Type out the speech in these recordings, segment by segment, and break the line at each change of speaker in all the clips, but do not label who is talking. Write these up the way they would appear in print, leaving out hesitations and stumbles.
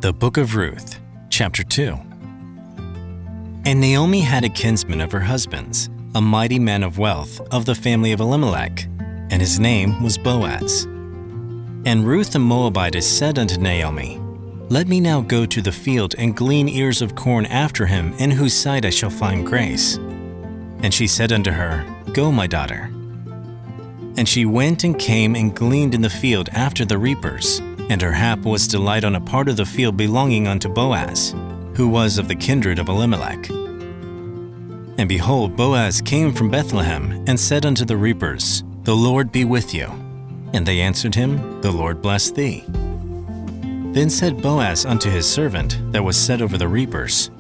The Book of Ruth, Chapter 2. And Naomi had a kinsman of her husband's, a mighty man of wealth of the family of Elimelech, and his name was Boaz. And Ruth the Moabitess said unto Naomi, Let me now go to the field and glean ears of corn after him, in whose sight I shall find grace. And she said unto her, Go, my daughter. And she went and came and gleaned in the field after the reapers, and her hap was to light on a part of the field belonging unto Boaz, who was of the kindred of Elimelech. And behold, Boaz came from Bethlehem, and said unto the reapers, The Lord be with you. And they answered him, The Lord bless thee. Then said Boaz unto his servant that was set over the reapers,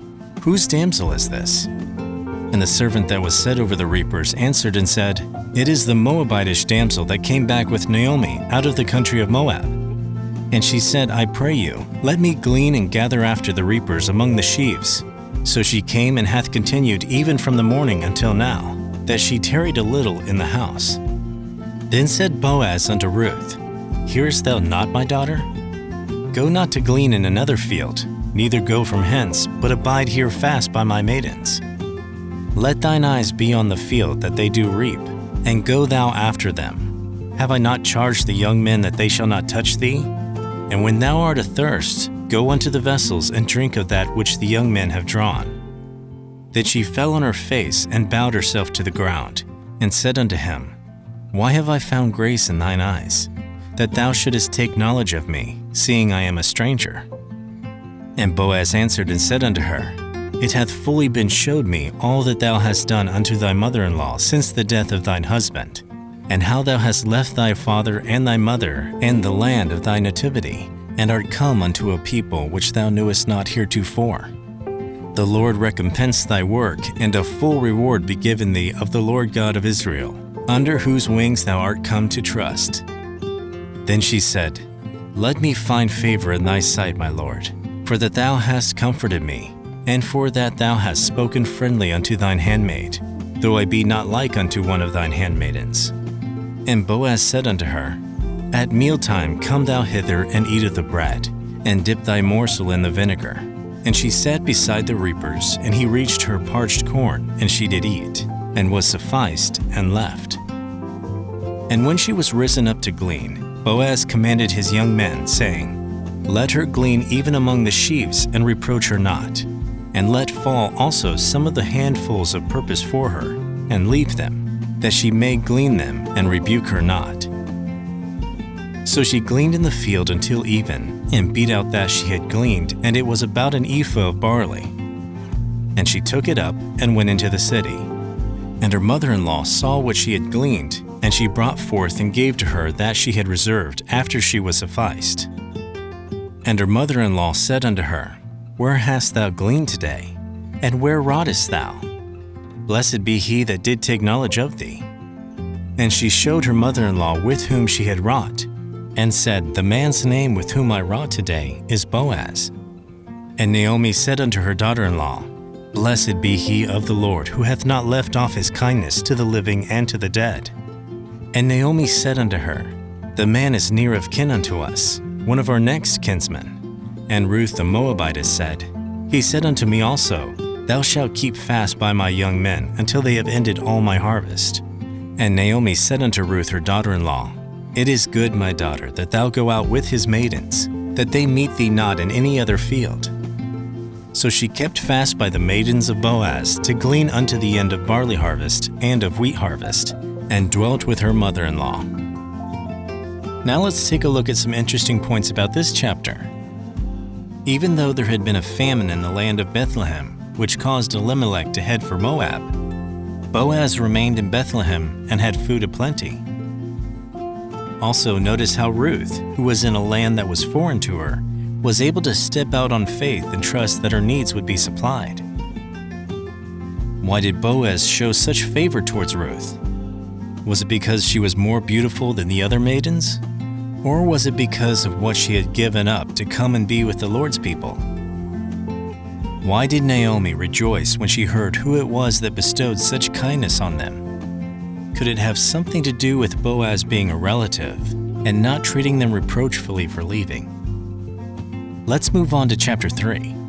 Whose damsel is this? And the servant that was set over the reapers answered and said, It is the Moabitish damsel that came back with Naomi out of the country of Moab. And she said, I pray you, let me glean and gather after the reapers among the sheaves. So she came and hath continued even from the morning until now, that she tarried a little in the house. Then said Boaz unto Ruth, Hearest thou not, my daughter? Go not to glean in another field, neither go from hence, but abide here fast by my maidens. Let thine eyes be on the field that they do reap, and go thou after them. Have I not charged the young men that they shall not touch thee? And when thou art athirst, go unto the vessels and drink of that which the young men have drawn. Then she fell on her face and bowed herself to the ground, and said unto him, Why have I found grace in thine eyes, that thou shouldest take knowledge of me, seeing I am a stranger? And Boaz answered and said unto her, It hath fully been showed me all that thou hast done unto thy mother-in-law since the death of thine husband, and how thou hast left thy father and thy mother and the land of thy nativity, and art come unto a people which thou knewest not heretofore. The Lord recompense thy work, and a full reward be given thee of the Lord God of Israel, under whose wings thou art come to trust. Then she said, Let me find favor in thy sight, my Lord, for that thou hast comforted me, and for that thou hast spoken friendly unto thine handmaid, though I be not like unto one of thine handmaidens. And Boaz said unto her, At mealtime come thou hither and eat of the bread, and dip thy morsel in the vinegar. And she sat beside the reapers, and he reached her parched corn, and she did eat, and was sufficed, and left. And when she was risen up to glean, Boaz commanded his young men, saying, Let her glean even among the sheaves, and reproach her not. And let fall also some of the handfuls of purpose for her, and leave them, that she may glean them, and rebuke her not. So she gleaned in the field until even, and beat out that she had gleaned, and it was about an ephah of barley. And she took it up, and went into the city. And her mother-in-law saw what she had gleaned, and she brought forth and gave to her that she had reserved after she was sufficed. And her mother-in-law said unto her, Where hast thou gleaned today? And where wroughtest thou? Blessed be he that did take knowledge of thee. And she showed her mother-in-law with whom she had wrought, and said, The man's name with whom I wrought today is Boaz. And Naomi said unto her daughter-in-law, Blessed be he of the Lord, who hath not left off his kindness to the living and to the dead. And Naomi said unto her, The man is near of kin unto us, one of our next kinsmen. And Ruth the Moabitess said, He said unto me also, Thou shalt keep fast by my young men until they have ended all my harvest. And Naomi said unto Ruth her daughter-in-law, It is good, my daughter, that thou go out with his maidens, that they meet thee not in any other field. So she kept fast by the maidens of Boaz to glean unto the end of barley harvest and of wheat harvest, and dwelt with her mother-in-law. Now let's take a look at some interesting points about this chapter. Even though there had been a famine in the land of Bethlehem, which caused Elimelech to head for Moab, Boaz remained in Bethlehem and had food aplenty. Also, notice how Ruth, who was in a land that was foreign to her, was able to step out on faith and trust that her needs would be supplied. Why did Boaz show such favor towards Ruth? Was it because she was more beautiful than the other maidens? Or was it because of what she had given up to come and be with the Lord's people? Why did Naomi rejoice when she heard who it was that bestowed such kindness on them? Could it have something to do with Boaz being a relative and not treating them reproachfully for leaving? Let's move on to chapter 3.